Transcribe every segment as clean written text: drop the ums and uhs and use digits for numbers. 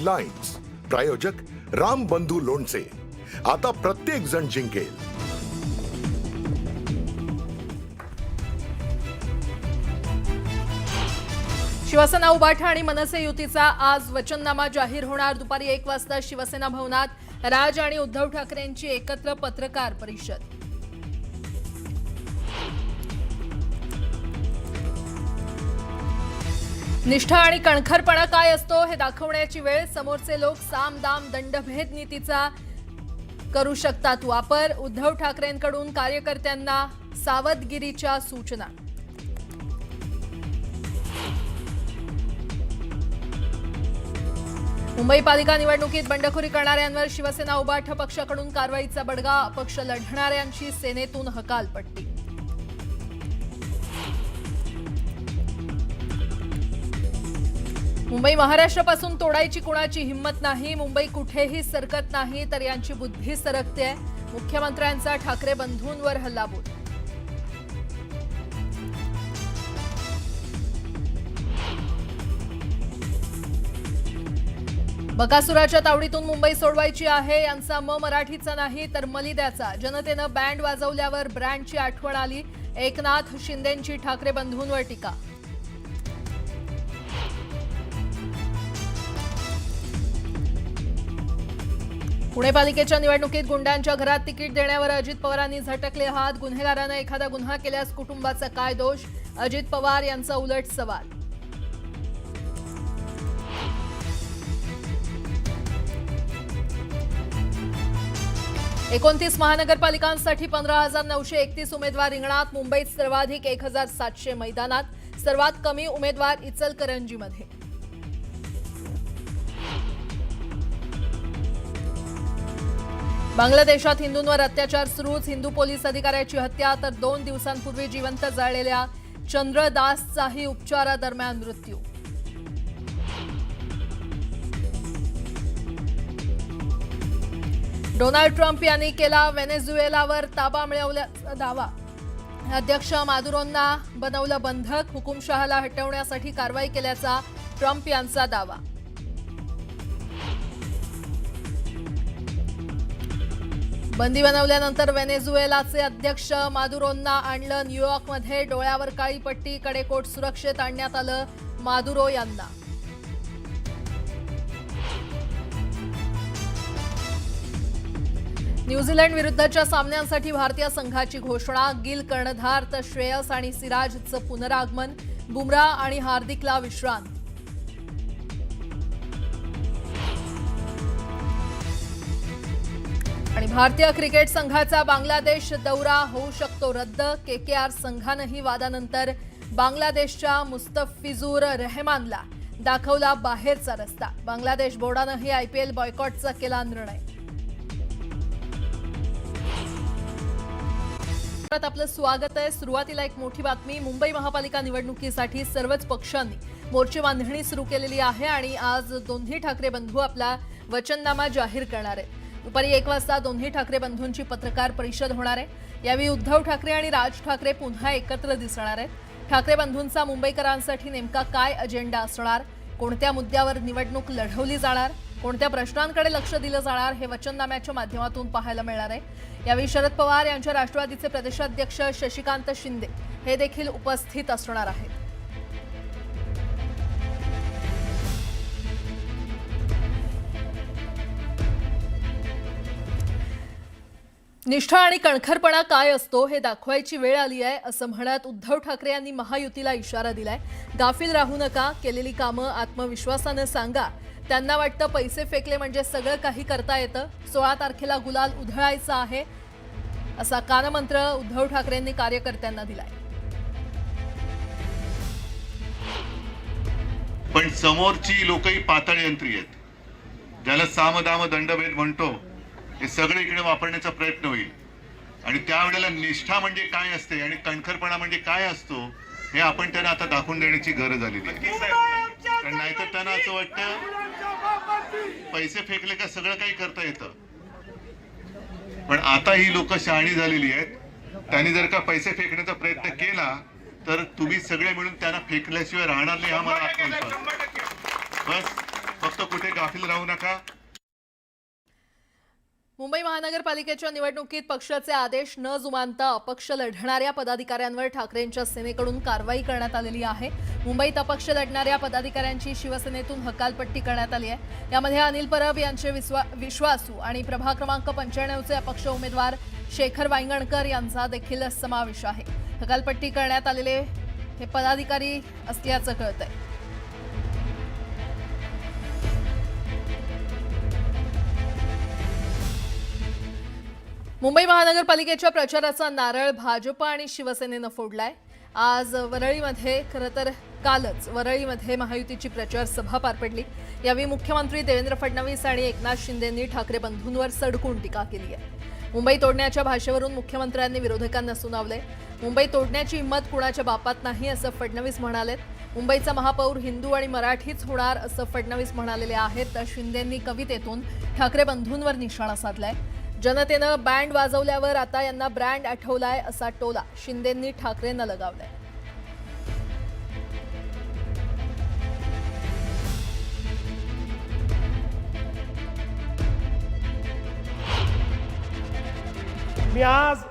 Headlines प्रायोजक राम बंधू लोणचे. आता प्रत्येक जण जिंकेल. शिवसेना उभाठा आणि मनसे युतीचा आज वचननामा जाहीर होणार. दुपारी 1 वाजता शिवसेना भवनात राज आणि उद्धव ठाकरेंची एकत्र पत्रकार परिषद. निष्ठा आणि कणखरपणा काय असतो हे दाखवण्याची वेळ. समोरचे लोक साम दाम दंडभेद नीतीचा करू शकतात वापर. उद्धव ठाकरेंकडून कार्यकर्त्यांना सावधगिरीच्या सूचना. मुंबई पालिका निवडणुकीत बंडखोरी करणाऱ्यांवर शिवसेना उभाठा पक्षाकडून कारवाईचा बडगा. अपक्ष लढणाऱ्यांची सेनेतून हकालपट्टी. मुंबई महाराष्ट्रापासून तोडायची कुणाची हिंमत नाही. मुंबई कुठेही सरकत नाही तर यांची बुद्धी सरकते. मुख्यमंत्र्यांचा ठाकरे बंधूंवर हल्लाबोल. बकासुराच्या तावडीतून मुंबई सोडवायची आहे. यांचा मराठीचा नाही तर मलिद्याचा. जनतेनं बँड वाजवल्यावर ब्रँडची आठवण आली. एकनाथ शिंदेंची ठाकरे बंधूंवर टीका. पुणे पालिकेच्या निवडणुकीत गुंडांच्या घरात तिकीट देण्यावर अजित पवारांनी झटकले हात. गुन्हेगारानं एखादा गुन्हा केल्यास कुटुंबाचा काय दोष? अजित पवार यांचा उलट सवाल. एकोणतीस महानगरपालिकांसाठी 15,931 उमेदवार रिंगणात. मुंबईत सर्वाधिक 1,700 मैदानात. सर्वात कमी उमेदवार इचलकरंजीमध्ये. बांगलादेशात हिंदूंवर अत्याचार सुरूच. हिंदू पोलीस अधिकाऱ्याची हत्या तर 2 दिवसांपूर्वी जिवंत जाळलेल्या चंद्रदासचाही उपचारादरम्यान मृत्यू. डोनाल्ड ट्रम्प यांनी केला व्हेनेझुएलावर ताबा मिळवल्याचा दावा. अध्यक्ष मादुरोंना बनवलं बंधक. हुकुमशहाला हटवण्यासाठी कारवाई केल्याचा ट्रम्प यांचा दावा. बंदी बनवल्यानंतर व्हेनेझुएलाचे अध्यक्ष मादुरोंना आणलं न्यूयॉर्कमध्ये. डोळ्यावर काळी पट्टी, कडेकोट सुरक्षेत आणण्यात आलं मादुरो यांना. न्यूझीलंड विरुद्धच्या सामन्यांसाठी भारतीय संघाची घोषणा. गिल कर्णधार तर श्रेयस आणि सिराजचं पुनरागमन. बुमराह आणि हार्दिकला विश्रांती. आणि भारतीय क्रिकेट संघाचा बांगलादेश दौरा होऊ शकतो रद्द. केकेआर संघानंही वादानंतर बांगलादेशच्या मुस्तफिजुर रहमानला दाखवला बाहेरचा रस्ता. बांगलादेश बोर्डानंही IPL बॉयकॉटचा केला निर्णय. आपलं स्वागत आहे. सुरुवातीला एक मोठी बातमी. मुंबई महापालिका निवडणुकीसाठी सर्वच पक्षांनी मोर्चे बांधणी सुरू केलेली आहे आणि आज दोन्ही ठाकरे बंधू आपला वचननामा जाहीर करणार आहेत. दुपारी 1 वाजता दोन्ही ठाकरे बंधूंची पत्रकार परिषद होणार आहे. यावेळी उद्धव ठाकरे आणि राज ठाकरे पुन्हा एकत्र दिसणार आहेत. ठाकरे बंधूंचा मुंबईकरांसाठी नेमका काय अजेंडा असणार? कोणत्या मुद्द्यावर निवडणूक लढवली जाणार? कोणत्या प्रश्नांकडे लक्ष दिलं जाणार हे वचननाम्याच्या माध्यमातून पाहायला मिळणार आहे. यावेळी शरद पवार यांच्या राष्ट्रवादीचे प्रदेशाध्यक्ष शशिकांत शिंदे हे देखील उपस्थित असणार आहेत. निष्ठा आणि कणखरपणा काय असतो हे दाखवायची वेळ आली आहे असं म्हणत उद्धव ठाकरे यांनी महायुतीला इशारा दिलाय. गाफील राहू नका. केलेली कामं आत्मविश्वासानं सांगा. त्यांना वाटतं पैसे फेकले म्हणजे सगळं काही करता येतं. 16 तारखेला गुलाल उधळायचा आहे असा कानमंत्र उद्धव ठाकरेंनी कार्यकर्त्यांना दिलाय. पण समोरची लोकही पाताळ यंत्री आहेत. ज्याला सामदाम दंडभेद म्हणतो हे सगळे इकडे वापरण्याचा प्रयत्न होईल. आणि त्यावेळेला निष्ठा म्हणजे काय असते आणि कणखरपणा म्हणजे काय असतो हे आपण त्यांना आता दाखवून देण्याची गरज आलेली आहे. कारण नाहीतर त्यांना असं वाटतं पैसे फेकले का सगळं काही करता येतं. पण आता ही लोक शहाणी झालेली आहेत. त्यांनी जर का पैसे फेकण्याचा प्रयत्न केला तर तुम्ही सगळे मिळून त्यांना फेकल्याशिवाय राहणार नाही हा मला आत्मविश्वास. बस फक्त कुठे गाफील राहू नका. मुंबई महानगरपालिकेच्या निवडणुकीत पक्षाचे आदेश न जुमानता अपक्ष लढणाऱ्या पदाधिकाऱ्यांवर ठाकरेंच्या सेनेकडून कारवाई करण्यात आलेली आहे. मुंबईत अपक्ष लढणाऱ्या पदाधिकाऱ्यांची शिवसेनेतून हकालपट्टी करण्यात आली आहे. यामध्ये अनिल परब यांचे विश्वासू आणि प्रभाग क्रमांक 95चे अपक्ष उमेदवार शेखर वांगणकर यांचा देखील समावेश आहे. हकालपट्टी करण्यात आलेले हे पदाधिकारी असल्याचं कळतंय. मुंबई महानगरपालिकेच्या प्रचाराचा नारळ भाजप आणि शिवसेनेनं फोडलाय. आज वरळीमध्ये खरं तर कालच वरळीमध्ये महायुतीची प्रचार सभा पार पडली. यावेळी मुख्यमंत्री देवेंद्र फडणवीस आणि एकनाथ शिंदेंनी ठाकरे बंधूंवर सडकून टीका केली आहे. मुंबई तोडण्याच्या भाषेवरून मुख्यमंत्र्यांनी विरोधकांना सुनावले. मुंबई तोडण्याची हिंमत कुणाच्या बापात नाही असं फडणवीस म्हणालेत. मुंबईचा महापौर हिंदू आणि मराठीच होणार असं फडणवीस म्हणालेले आहेत. तर शिंदेंनी कवितेतून ठाकरे बंधूंवर निशाणा साधलाय. जनतेनं बँड वाजवल्यावर आता यांना ब्रँड आठवलाय असा टोला शिंदेंनी ठाकरेंना लगावलाय. मी आज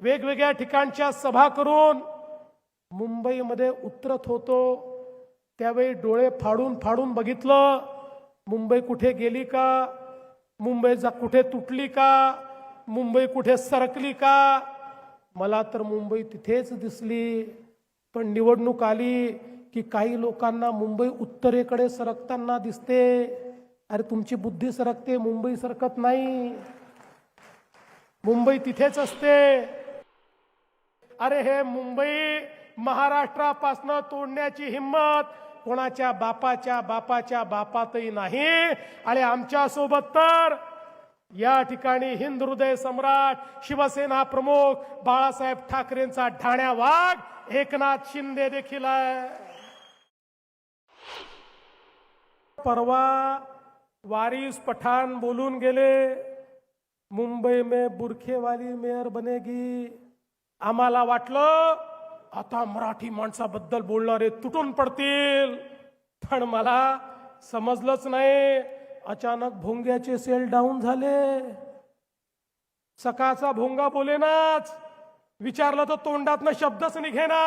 वेगवेगळ्या ठिकाणच्या सभा करून मुंबईमध्ये उतरत होतो. त्यावेळी डोळे फाडून फाडून बघितलं, मुंबई कुठे गेली का, मुंबई कुठे तुटली का, मुंबई कुठे सरकली का. मला तर मुंबई तिथेच दिसली. पण निवडणूक आली की काही लोकांना मुंबई उत्तरेकडे सरकताना दिसते. अरे तुमची बुद्धी सरकते, मुंबई सरकत नाही. मुंबई तिथेच असते. अरे हे मुंबई महाराष्ट्रापासनं तोडण्याची हिम्मत कोणाच्या बापाच्या बापातही नाही. आणि आमच्या सोबत तर या ठिकाणी हिंद हृदय सम्राट शिवसेना प्रमुख बाळासाहेब ठाकरेंचा ढाण्या वाघ एकनाथ शिंदे देखील आहे. परवा वारिस पठाण बोलून गेले, मुंबई में बुरखे वाली मेयर बनेगी. आम्हाला वाटलं आता मराठी माणसाबद्दल बोलणारे तुटून पडतील, पण मला समजलंच नाही. अचानक भोंग्याचे सेल डाऊन झाले. सकाळचा भोंगा बोलेनाच, विचारलं तर तोंडातनं शब्दच निघेना.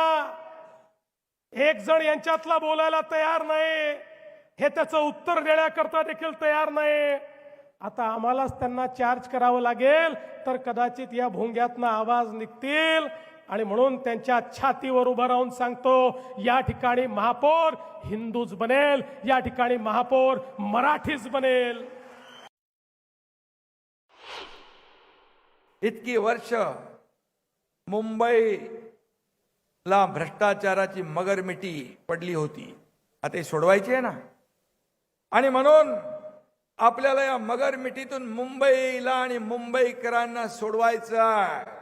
एक जण यांच्यातला बोलायला तयार नाही, हे त्याचं उत्तर देण्याकरता देखील तयार नाही. आता आम्हालाच त्यांना चार्ज करावं लागेल, तर कदाचित या भोंग्यातनं आवाज निघतील. आणि म्हणून त्यांच्या छातीवर उभं राहून सांगतो, या ठिकाणी महापौर हिंदूच बनेल, या ठिकाणी महापौर मराठीच बनेल. इतकी वर्ष मुंबईला भ्रष्टाचाराची मगरमिठी पडली होती, आता ते सोडवायची आहे ना. आणि म्हणून आपल्याला या मगरमिठीतून मुंबईला आणि मुंबईकरांना सोडवायचं आहे.